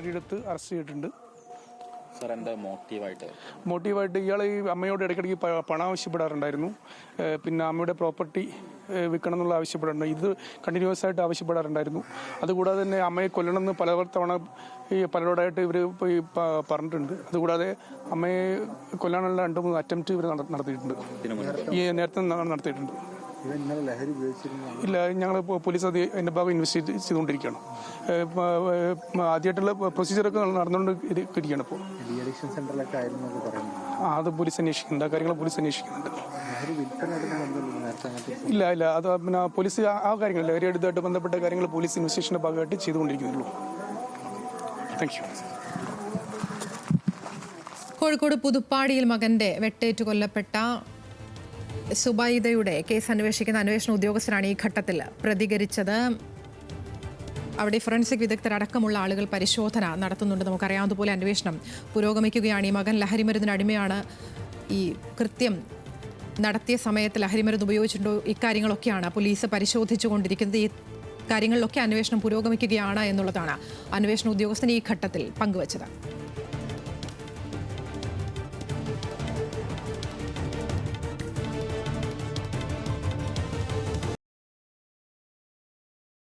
കസ്റ്റഡിയിലെടുത്ത് അറസ്റ്റ് ചെയ്തിട്ടുണ്ട്. സാർ, എന്താ മോട്ടീവായിട്ട് ഇയാൾ ഈ അമ്മയോട് ഇടയ്ക്കിടയ്ക്ക് പണം ആവശ്യപ്പെടാറുണ്ടായിരുന്നു. പിന്നെ അമ്മയുടെ പ്രോപ്പർട്ടി വിൽക്കണം എന്നുള്ള ആവശ്യപ്പെടാറുണ്ട്. ഇത് കണ്ടിന്യൂസ് ആയിട്ട് ആവശ്യപ്പെടാറുണ്ടായിരുന്നു. അതുകൂടാതെ തന്നെ അമ്മയെ കൊല്ലണമെന്ന് പലതവണ പലരോടായിട്ട് ഇവർ പോയി പറഞ്ഞിട്ടുണ്ട്. അതുകൂടാതെ അമ്മയെ കൊല്ലാനുള്ള 2-3 അറ്റംപ്റ്റ് ഇവർ നടത്തിയിട്ടുണ്ട്. ഈ നേരത്തെ നടത്തിയിട്ടുണ്ട്. ഇല്ല, ഞങ്ങൾ പോലീസ് അത് എൻ്റെ ഭാഗം ഇൻവെസ്റ്റിഗേറ്റ് ചെയ്തുകൊണ്ടിരിക്കുകയാണ്. ആദ്യമായിട്ടുള്ള പ്രൊസീജിയറൊക്കെ നടന്നുകൊണ്ട് ഇരിക്കുകയാണ് ഇപ്പോൾ. അത് പോലീസ് അന്വേഷിക്കുന്നുണ്ട്. ആ കാര്യങ്ങൾ പോലീസ് അന്വേഷിക്കുന്നുണ്ട്. ഇല്ല, അത് പിന്നെ പോലീസ് ആ കാര്യങ്ങളില്ല, ലഹരി അടുത്തായിട്ട് ബന്ധപ്പെട്ട കാര്യങ്ങൾ പോലീസ് ഇൻവെസ്റ്റിഗേഷൻ്റെ ഭാഗമായിട്ട് ചെയ്തുകൊണ്ടിരിക്കുന്നുള്ളൂ. Thank you. കോഴിക്കോട് പുതുപ്പാടിയിൽ മകന്റെ വെട്ടേറ്റ് കൊല്ലപ്പെട്ട സുബൈദയുടെ കേസ് അന്വേഷിക്കുന്ന അന്വേഷണ ഉദ്യോഗസ്ഥരാണ് ഈ ഘട്ടത്തിൽ പ്രതികരിച്ചത്. അവിടെ ഫോറൻസിക് വിദഗ്ധരടക്കമുള്ള ആളുകൾ പരിശോധന നടത്തുന്നുണ്ട്. നമുക്കറിയാവുന്നതുപോലെ അന്വേഷണം പുരോഗമിക്കുകയാണ്. ഈ മകൻ ലഹരിമരുന്നിന് അടിമയാണ്. ഈ കൃത്യം നടത്തിയ സമയത്ത് ലഹരിമരുന്ന് ഉപയോഗിച്ചിട്ടുണ്ടോ, ഇക്കാര്യങ്ങളൊക്കെയാണ് പോലീസ് പരിശോധിച്ചുകൊണ്ടിരിക്കുന്നത്. ഈ കാര്യങ്ങളിലൊക്കെ അന്വേഷണം പുരോഗമിക്കുകയാണ് എന്നുള്ളതാണ് അന്വേഷണ ഉദ്യോഗസ്ഥൻ ഈ ഘട്ടത്തിൽ പങ്കുവച്ചത്.